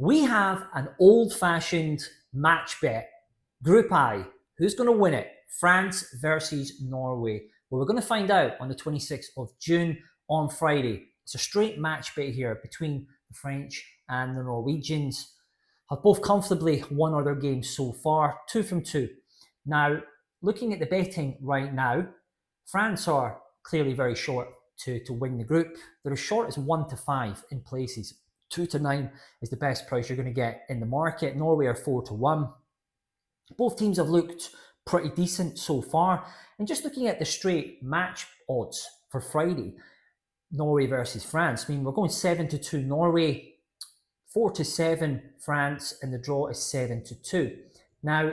We have an old-fashioned match bet. Group I, who's going to win it? France versus Norway. Well, we're going to find out on the 26th of June on Friday. It's a straight match bet here between the French and the Norwegians. Have both comfortably won other games so far, 2 from 2. Now, looking at the betting right now, France are clearly very short to win the group. They're as short as 1 to 5 in places. 2 to 9 is the best price you're going to get in the market. Norway are 4 to 1. Both teams have looked pretty decent so far. And just looking at the straight match odds for Friday, Norway versus France, I mean, we're going 7 to 2 Norway, 4 to 7 France, and the draw is 7 to 2. Now,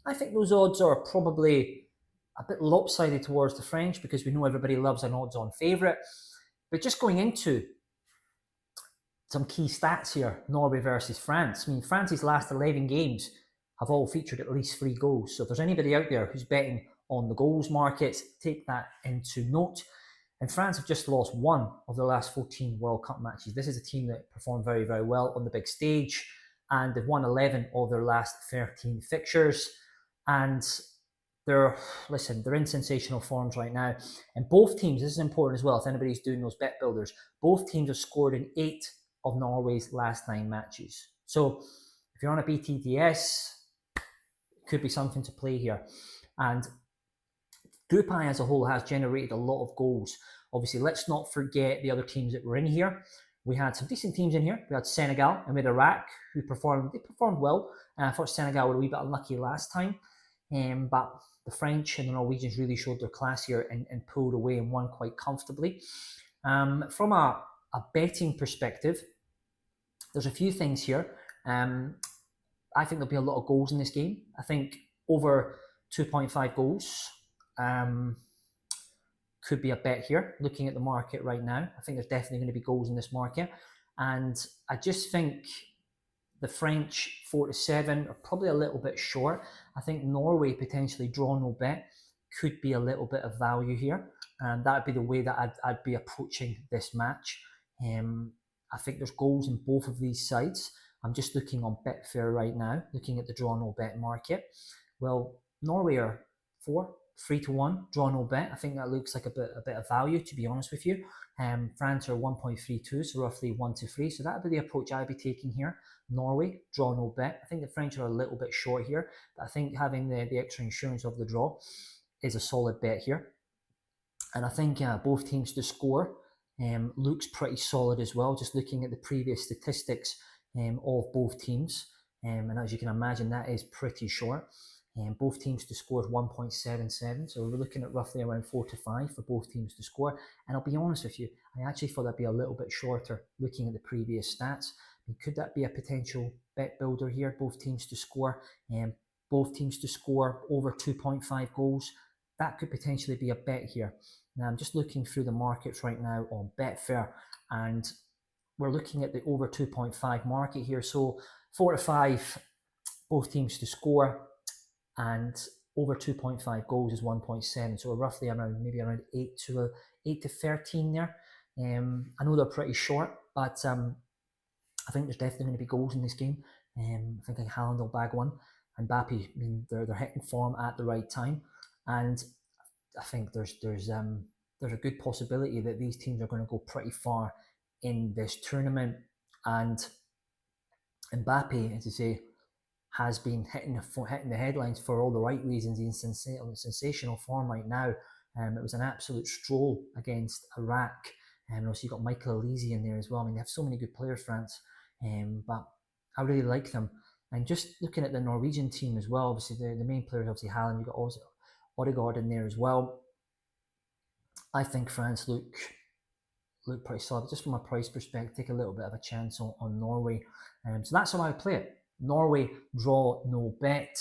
I think those odds are probably a bit lopsided towards the French because we know everybody loves an odds-on favourite. But just going into some key stats here, Norway versus France. I mean, France's last 11 games have all featured at least 3 goals. So if there's anybody out there who's betting on the goals markets, take that into note. And France have just lost 1 of their last 14 World Cup matches. This is a team that performed very, very well on the big stage, and they've won 11 of their last 13 fixtures. And they're in sensational forms right now. And both teams, this is important as well, if anybody's doing those bet builders, both teams have scored in 8 of Norway's last 9 matches. So if you're on a BTTS, it could be something to play here. And Group I as a whole has generated a lot of goals. Obviously, let's not forget the other teams that were in here. We had some decent teams in here. We had Senegal and we had Iraq, who performed well. I thought Senegal were a wee bit unlucky last time. But the French and the Norwegians really showed their class here and pulled away and won quite comfortably. From a betting perspective, there's a few things here. I think there'll be a lot of goals in this game. I think over 2.5 goals could be a bet here, looking at the market right now. I think there's definitely going to be goals in this market. And I just think the French 4 to 7 are probably a little bit short. I think Norway potentially draw no bet could be a little bit of value here. And that would be the way that I'd be approaching this match. I think there's goals in both of these sides. I'm just looking on Betfair right now, looking at the draw no bet market. Well, Norway are 3 to 1, draw no bet. I think that looks like a bit of value, to be honest with you. France are 1.32, so roughly 1 to 3. So that would be the approach I'd be taking here. Norway, draw no bet. I think the French are a little bit short here, but I think having the extra insurance of the draw is a solid bet here. And I think both teams to score looks pretty solid as well, just looking at the previous statistics of both teams. And as you can imagine, that is pretty short. Both teams to score 1.77, so we're looking at roughly around 4 to 5 for both teams to score. And I'll be honest with you, I actually thought that'd be a little bit shorter looking at the previous stats. And could that be a potential bet builder here? Both teams to score, both teams to score over 2.5 goals. That could potentially be a bet here. Now I'm just looking through the markets right now on Betfair, and we're looking at the over 2.5 market here. So 4 to 5, both teams to score, and over 2.5 goals is 1.7. So we're roughly around 8 to 13 there. I know they're pretty short, but I think there's definitely going to be goals in this game. I think Haaland will bag one. And Mbappe, I mean, they're hitting form at the right time, and I think there's a good possibility that these teams are going to go pretty far in this tournament. And Mbappe, as I say, has been hitting the headlines for all the right reasons. He's in sensational form right now. It was an absolute stroll against Iraq. And also you've got Michael Elise in there as well. I mean, they have so many good players, France. But I really like them. And just looking at the Norwegian team as well, obviously the main players, obviously Haaland, you've got also Odegaard in there as well. I think France look pretty solid. Just from a price perspective, take a little bit of a chance on Norway. So that's how I would play it. Norway, draw no bet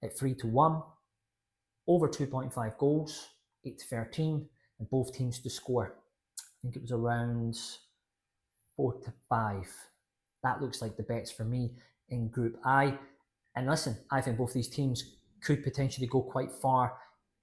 at 3 to 1. Over 2.5 goals, 8 to 13. And both teams to score. I think it was around 4 to 5. That looks like the bets for me in Group I. And listen, I think both these teams could potentially go quite far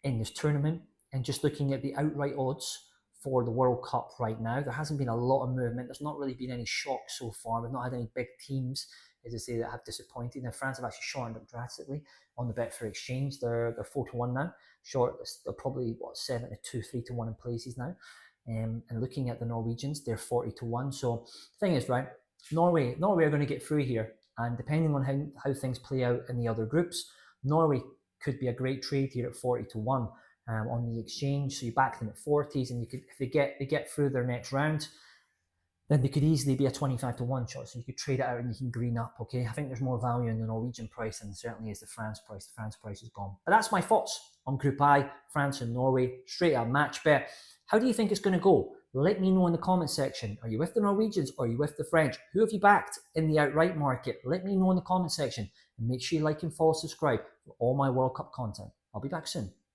in this tournament. And just looking at the outright odds for the World Cup right now. There hasn't been a lot of movement. There's not really been any shocks so far. We've not had any big teams, as I say, that have disappointed. Now, France have actually shortened up drastically on the Betfair exchange. They're 4-1 now. Short, they're probably 7-2, 3-1 in places now. And looking at the Norwegians, they're 40-1. So the thing is, right, Norway are going to get through here, and depending on how things play out in the other groups, Norway could be a great trade here at 40-1 on the exchange. So you back them at 40s, and you could, if they get through their next round, then they could easily be a 25-1 shot. So you could trade it out and you can green up. Okay, I think there's more value in the Norwegian price than certainly is the France price. The France price is gone. But that's my thoughts on Group I, France and Norway, straight up match bet. How do you think it's going to go? Let me know in the comment section. Are you with the Norwegians or are you with the French? Who have you backed in the outright market? Let me know in the comment section, and make sure you like and follow, subscribe for all my World Cup content. I'll be back soon.